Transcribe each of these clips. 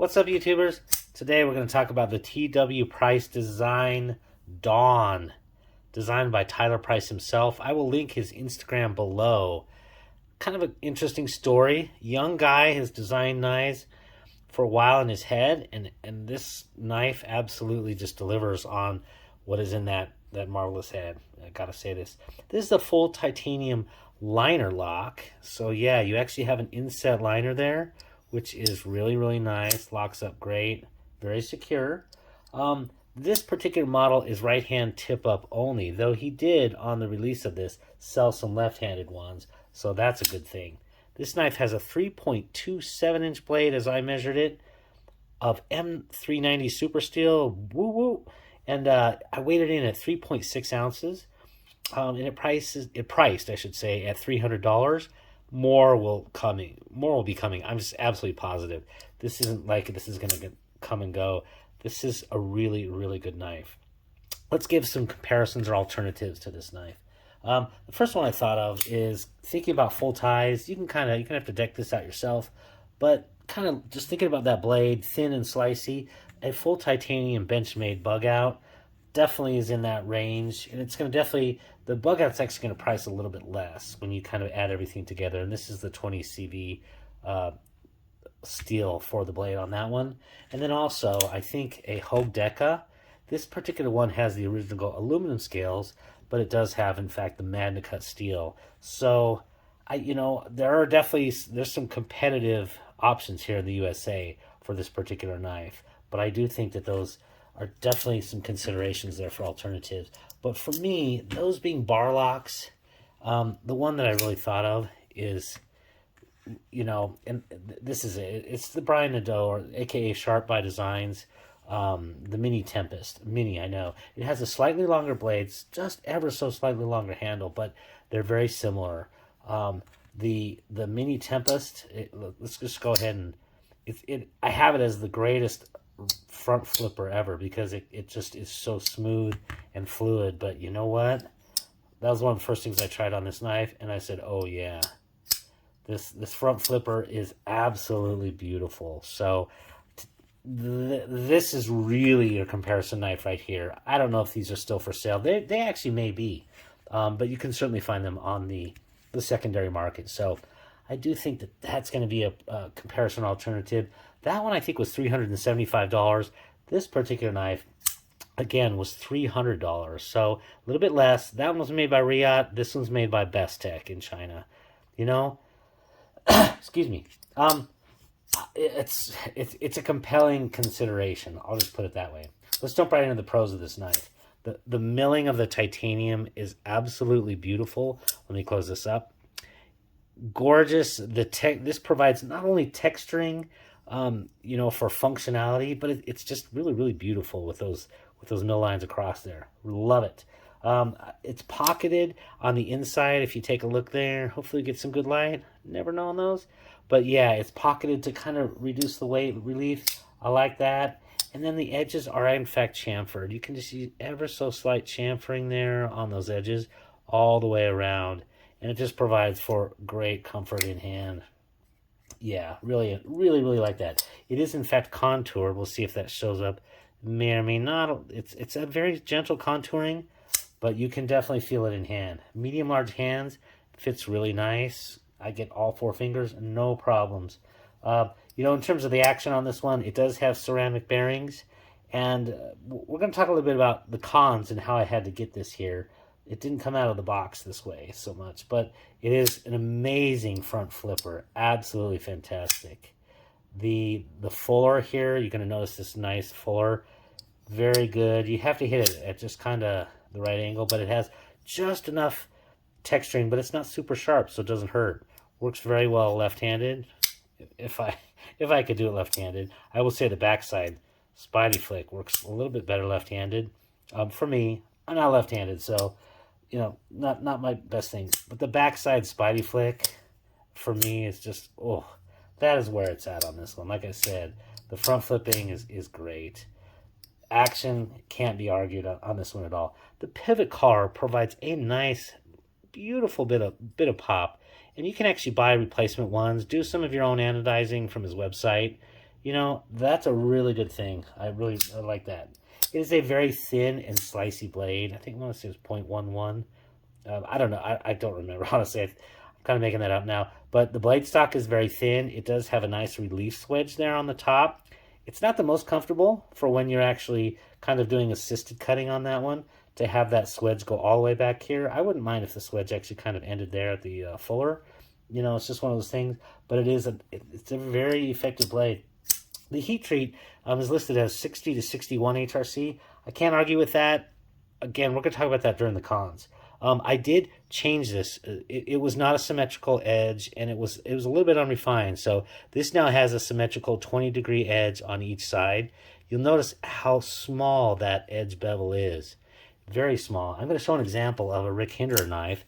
What's up, YouTubers? Today we're going to talk about the T.W. Price Design Dawn, designed by Tyler Price himself. I will link his Instagram below. Kind of an interesting story. Young guy has designed knives for a while in his head, and this knife absolutely just delivers on what is in that marvelous head. I gotta say this. This is a full titanium liner lock. So yeah, you actually have an inset liner there, which is really, really nice. Locks up great. Very secure. This particular model is right-hand tip-up only, though he did, on the release of this, sell some left-handed ones, so that's a good thing. This knife has a 3.27-inch blade, as I measured it, of M390 Super Steel, woo-woo, and I weighed it in at 3.6 ounces, and it priced, I should say, at $300. More will be coming. I'm just absolutely positive. This isn't like this is going to come and go. This is a really, really good knife. Let's give some comparisons or alternatives to this knife. The first one I thought of is thinking about full ties. You can have to deck this out yourself, but kind of just thinking about that blade, thin and slicey. A full titanium Benchmade bug out definitely is in that range, and it's going to definitely, the bug out's actually going to price a little bit less when you kind of add everything together. And this is the 20 CV steel for the blade on that one. And then also, I think a Hogue Deca. This particular one has the original aluminum scales, but it does have, in fact, the Magna Cut steel. So, there's some competitive options here in the USA for this particular knife. But I do think that those are definitely some considerations there for alternatives. But for me, those being bar locks, the one that I really thought of is, and this is it. It's the Brian Nadeau, or aka Sharp by Designs, the Mini Tempest. Mini, I know. It has a slightly longer blades, just ever so slightly longer handle, but they're very similar. The Mini Tempest, let's just go ahead and, I have it as the greatest front flipper ever because it just is so smooth and fluid. But you know what? That was one of the first things I tried on this knife, and I said, oh yeah, this front flipper is absolutely beautiful. So this is really a comparison knife right here. I don't know if these are still for sale. They actually may be, but you can certainly find them on the secondary market. So I do think that that's going to be a comparison alternative. That one I think was $375. This particular knife, again, was $300. So a little bit less. That one was made by Riot. This one's made by Best Tech in China. Excuse me. It's a compelling consideration. I'll just put it that way. Let's jump right into the pros of this knife. The milling of the titanium is absolutely beautiful. Let me close this up. Gorgeous. This provides not only texturing, for functionality, but it's just really, really beautiful with those mill lines across there. Love it. It's pocketed on the inside. If you take a look there, hopefully you get some good light. Never know on those, but yeah, it's pocketed to kind of reduce the weight relief. I like that. And then the edges are in fact chamfered. You can just see ever so slight chamfering there on those edges all the way around, and it just provides for great comfort in hand. Yeah, really, really, really like that. It is in fact contoured. We'll see if that shows up. May or may not. It's a very gentle contouring, but you can definitely feel it in hand. Medium large hands, fits really nice. I get all 4 fingers, no problems. In terms of the action on this one, it does have ceramic bearings, and we're going to talk a little bit about the cons and how I had to get this here. It didn't come out of the box this way so much, but it is an amazing front flipper. Absolutely fantastic. The fuller here, you're going to notice this nice fuller. Very good. You have to hit it at just kind of the right angle, but it has just enough texturing, but it's not super sharp, so it doesn't hurt. Works very well left-handed. If I could do it left-handed, I will say the backside Spidey flick works a little bit better left-handed. For me, I'm not left-handed, so not my best thing. But the backside Spidey flick, for me, is just, that is where it's at on this one. Like I said, the front flipping is great. Action can't be argued on this one at all. The pivot collar provides a nice, beautiful bit of pop, and you can actually buy replacement ones. Do some of your own anodizing from his website. You know, that's a really good thing. I like that. It is a very thin and slicey blade. I think I want to say it's 0.11. I don't know. I don't remember, honestly. I'm kind of making that up now. But the blade stock is very thin. It does have a nice relief wedge there on the top. It's not the most comfortable for when you're actually kind of doing assisted cutting on that one, to have that swedge go all the way back here. I wouldn't mind if the swedge actually kind of ended there at the fuller. You know, it's just one of those things. But it's a very effective blade. The heat treat is listed as 60 to 61 HRC. I can't argue with that. Again, we're going to talk about that during the cons. I did change this. It was not a symmetrical edge, and it was a little bit unrefined. So this now has a symmetrical 20-degree edge on each side. You'll notice how small that edge bevel is. Very small. I'm going to show an example of a Rick Hinderer knife,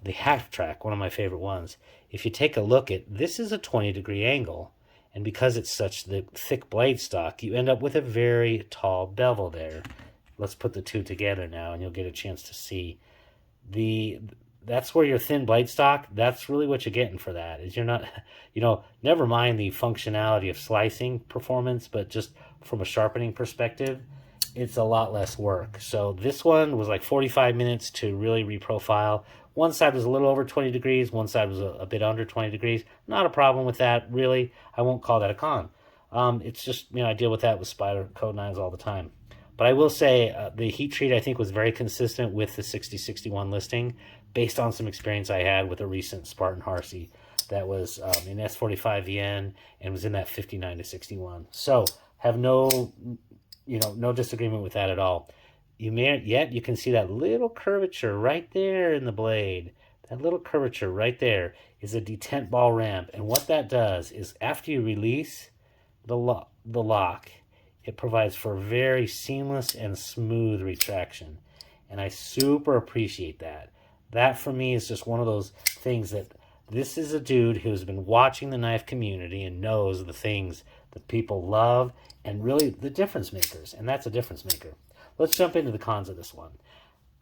the Half Track, one of my favorite ones. If you take a look at, this is a 20-degree angle, and because it's such the thick blade stock, you end up with a very tall bevel there. Let's put the two together now, and you'll get a chance to see. That's where your thin blade stock, that's really what you're getting for that. Is you're not, never mind the functionality of slicing performance, but just from a sharpening perspective, it's a lot less work. So this one was like 45 minutes to really reprofile. One side was a little over 20 degrees. One side was a bit under 20 degrees. Not a problem with that, really. I won't call that a con. It's just, I deal with that with Spider Code 9s all the time. But I will say the heat treat, I think, was very consistent with the 6061 listing based on some experience I had with a recent Spartan Harsey that was in S45 VN and was in that 59 to 61. So have no disagreement with that at all. You can see that little curvature right there in the blade. That little curvature right there is a detent ball ramp. And what that does is after you release the lock, it provides for very seamless and smooth retraction. And I super appreciate that. That for me is just one of those things that this is a dude who's been watching the knife community and knows the things that people love and really the difference makers. And that's a difference maker. Let's jump into the cons of this one.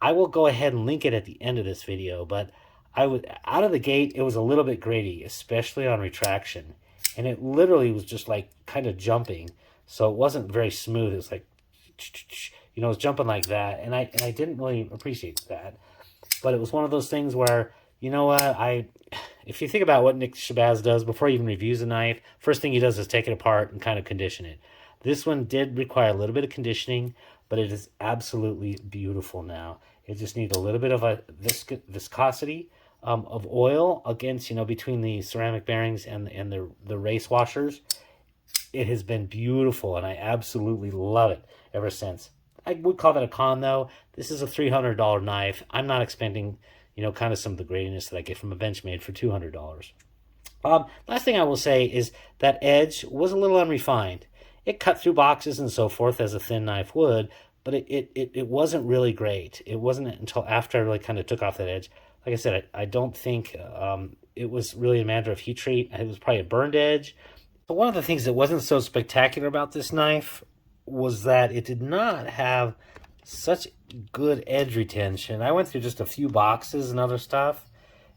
I will go ahead and link it at the end of this video, but out of the gate, it was a little bit grainy, especially on retraction. And it literally was just like kind of jumping. So it wasn't very smooth. It was like, it was jumping like that. And I didn't really appreciate that. But it was one of those things where, you know what, if you think about what Nick Shabazz does before he even reviews a knife, first thing he does is take it apart and kind of condition it. This one did require a little bit of conditioning, but it is absolutely beautiful now. It just needs a little bit of a viscosity of oil against, between the ceramic bearings and the race washers. It has been beautiful, and I absolutely love it ever since. I would call that a con, though. This is a $300 knife. I'm not expecting, kind of some of the gradiness that I get from a Benchmade for $200. Last thing I will say is that edge was a little unrefined. It cut through boxes and so forth as a thin knife would, but it wasn't really great. It wasn't until after I really kind of took off that edge. Like I said, I don't think it was really a matter of heat treat. It was probably a burned edge. But one of the things that wasn't so spectacular about this knife was that it did not have such good edge retention. I went through just a few boxes and other stuff,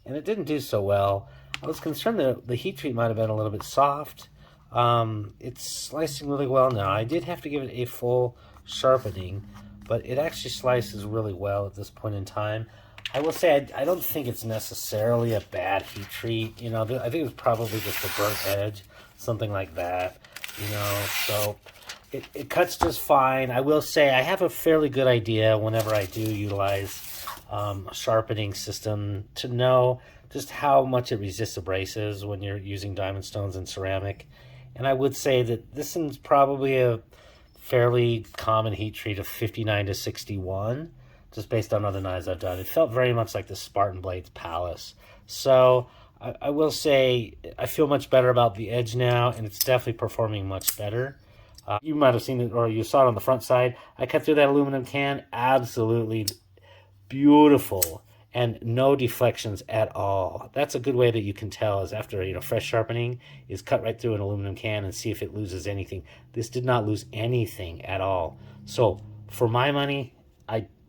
and it didn't do so well. I was concerned that the heat treat might have been a little bit soft. It's slicing really well now. I did have to give it a full sharpening, but it actually slices really well at this point in time. I will say I don't think it's necessarily a bad heat treat. I think it was probably just a burnt edge, something like that. So it cuts just fine. I will say I have a fairly good idea whenever I do utilize a sharpening system to know just how much it resists abrasives when you're using diamond stones and ceramic. And I would say that this is probably a fairly common heat treat of 59 to 61, just based on other knives I've done. It felt very much like the Spartan Blades Palace. So I will say I feel much better about the edge now, and it's definitely performing much better. You might have seen it, or you saw it on the front side. I cut through that aluminum can. Absolutely beautiful. And no deflections at all. That's a good way that you can tell is after fresh sharpening is cut right through an aluminum can and see if it loses anything. This did not lose anything at all. So for my money,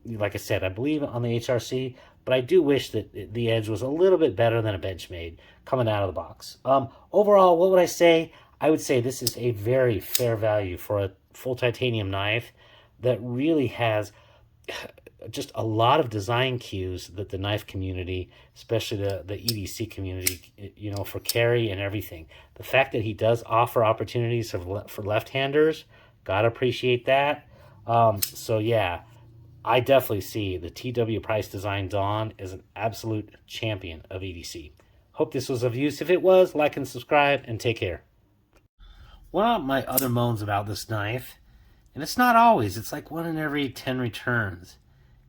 like I said, I believe on the HRC, but I do wish that the edge was a little bit better than a Benchmade coming out of the box. Overall, what would I say? I would say this is a very fair value for a full titanium knife that really has just a lot of design cues that the knife community, especially the EDC community, you know, for carry and everything. The fact that he does offer opportunities for left-handers, gotta appreciate that. So yeah, I definitely see the TW Price Design Dawn as an absolute champion of EDC. Hope this was of use. If it was, like and subscribe, and take care. One of my other moans about this knife, and it's not always, it's like 1 in every 10 returns.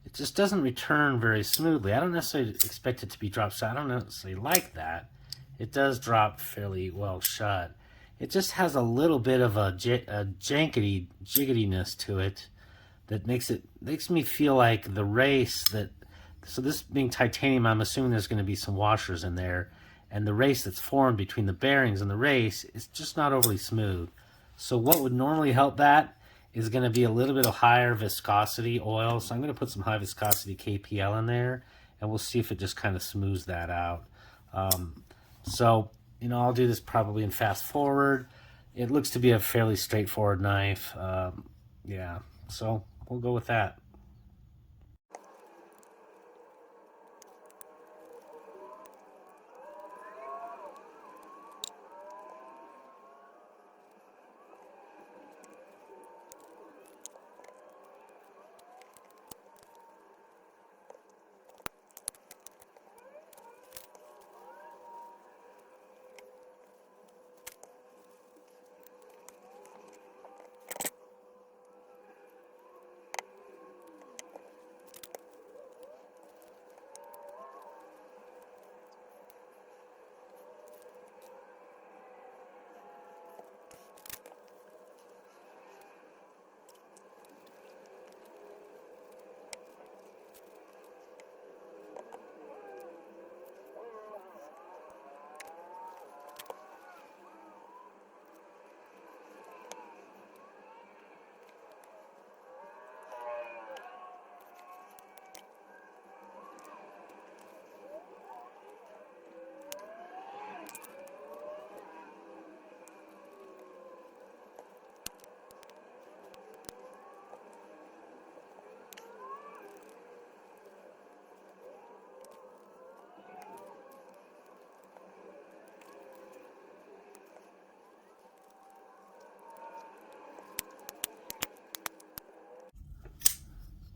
It just doesn't return very smoothly. I don't necessarily expect it to be dropped shut. I don't necessarily like that. It does drop fairly well shut. It just has a little bit of a jankety jiggetyness to it that makes me feel like the race that, so this being titanium, I'm assuming there's going to be some washers in there, and the race that's formed between the bearings and the race is just not overly smooth. So what would normally help that is going to be a little bit of higher viscosity oil. So I'm going to put some high viscosity KPL in there, and we'll see if it just kind of smooths that out. So, you know, I'll do this probably in fast forward. It looks to be a fairly straightforward knife. Yeah, so we'll go with that.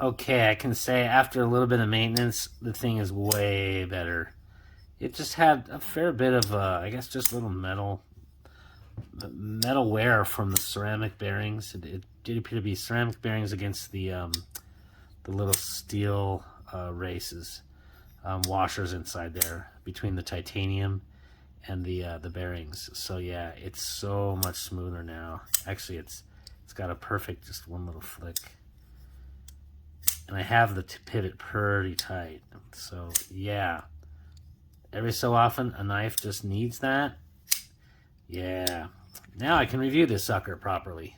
Okay, I can say after a little bit of maintenance, the thing is way better. It just had a fair bit of, I guess, just little metal wear from the ceramic bearings. It did appear to be ceramic bearings against the little steel races, washers inside there between the titanium and the bearings. So yeah, it's so much smoother now. Actually, it's got a perfect, just one little flick. And I have the pivot pretty tight. So yeah, every so often a knife just needs that. Yeah, now I can review this sucker properly.